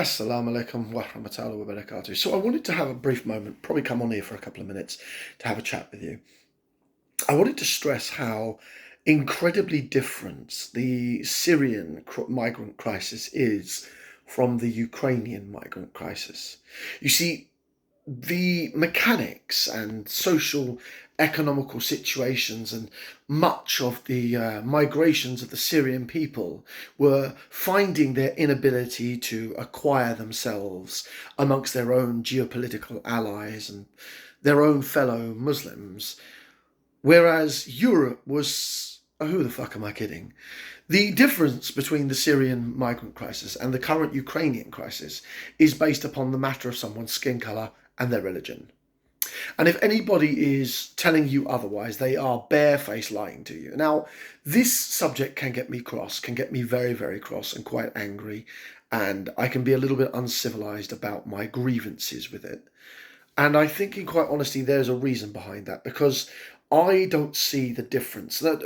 Assalamu alaikum wa rahmatullahi wa barakatuh. So I wanted to have a brief moment, probably come on here for a couple of minutes to have a chat with you. I wanted to stress how incredibly different the Syrian migrant crisis is from the Ukrainian migrant crisis. You see, the mechanics and social economical situations and much of the migrations of the Syrian people were finding their inability to acquire themselves amongst their own geopolitical allies and their own fellow Muslims, whereas Europe was, who the fuck am I kidding? The difference between the Syrian migrant crisis and the current Ukrainian crisis is based upon the matter of someone's skin colour and their religion. And if anybody is telling you otherwise, they are barefaced lying to you. Now, this subject can get me cross, can get me very, very cross and quite angry, and I can be a little bit uncivilized about my grievances with it. And I think, in quite honesty, there's a reason behind that, because I don't see the difference. Let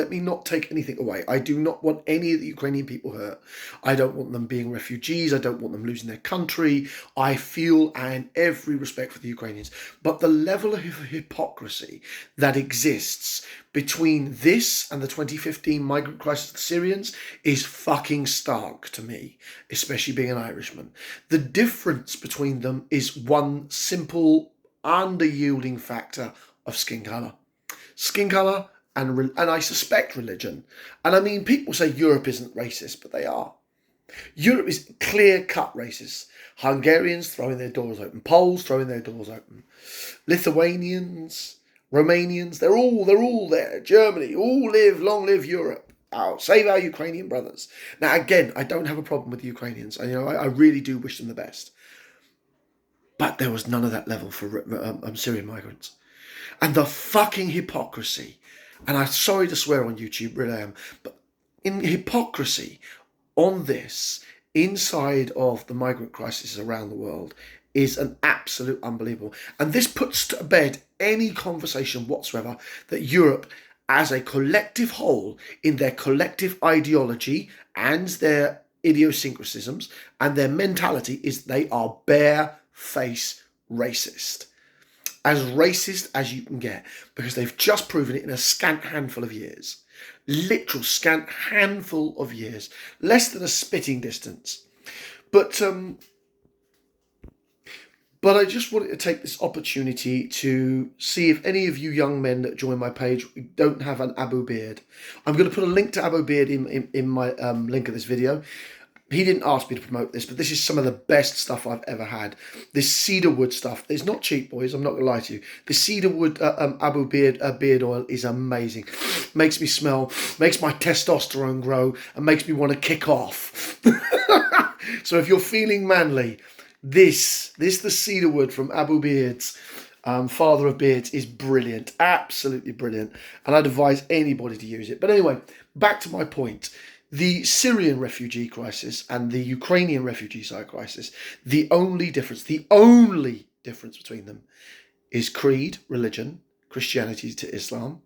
me not take anything away. I do not want any of the Ukrainian people hurt. I don't want them being refugees. I don't want them losing their country. I feel and every respect for the Ukrainians. But the level of hypocrisy that exists between this and the 2015 migrant crisis of the Syrians is fucking stark to me, especially being an Irishman. The difference between them is one simple, underyielding factor of skin colour. Skin colour and I suspect religion. And I mean, people say Europe isn't racist, but they are. Europe is clear-cut racist. Hungarians throwing their doors open. Poles throwing their doors open. Lithuanians, Romanians, they're all there. Germany, all live, long live Europe. Save our Ukrainian brothers. Now, again, I don't have a problem with the Ukrainians. I really do wish them the best. But there was none of that level for Syrian migrants. And the fucking hypocrisy, and I'm sorry to swear on YouTube, really I am, but in hypocrisy on this, inside of the migrant crisis around the world, is an absolute unbelievable. And this puts to bed any conversation whatsoever that Europe, as a collective whole, in their collective ideology and their idiosyncrasisms and their mentality, is they are bare-face racist. As racist as you can get, because they've just proven it in a scant handful of years. Literal scant handful of years. Less than a spitting distance. But I just wanted to take this opportunity to see if any of you young men that join my page don't have an Abu beard. I'm going to put a link to Abu beard in my link of this video. He didn't ask me to promote this, but this is some of the best stuff I've ever had. This cedarwood stuff, it's not cheap, boys, I'm not going to lie to you. The cedarwood Abu beard oil is amazing. Makes me smell, makes my testosterone grow, and makes me want to kick off. So if you're feeling manly, the cedarwood from Abu Beards, father of beards, is brilliant. Absolutely brilliant. And I'd advise anybody to use it. But anyway, back to my point. The Syrian refugee crisis and the Ukrainian refugee side crisis, the only difference between them is creed, religion, Christianity to Islam,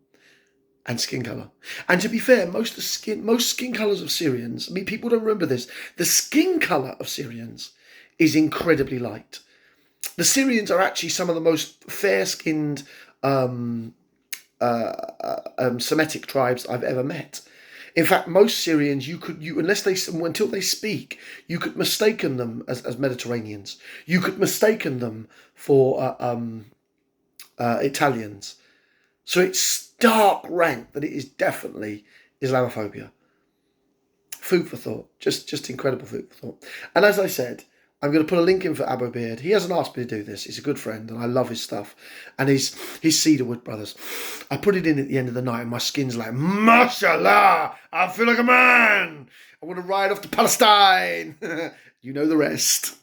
and skin colour. And to be fair, most skin colours of Syrians, I mean, people don't remember this, the skin colour of Syrians is incredibly light. The Syrians are actually some of the most fair-skinned Semitic tribes I've ever met. In fact, most Syrians, until they speak, you could mistaken them as Mediterraneans. You could mistaken them for Italians. So it's stark rank that it is definitely islamophobia. Food for thought. Just incredible food for thought. And as I said, I'm going to put a link in for Abu Beard. He hasn't asked me to do this. He's a good friend, and I love his stuff. And his Cedarwood Brothers. I put it in at the end of the night, and my skin's like, mashallah, I feel like a man. I want to ride off to Palestine. You know the rest.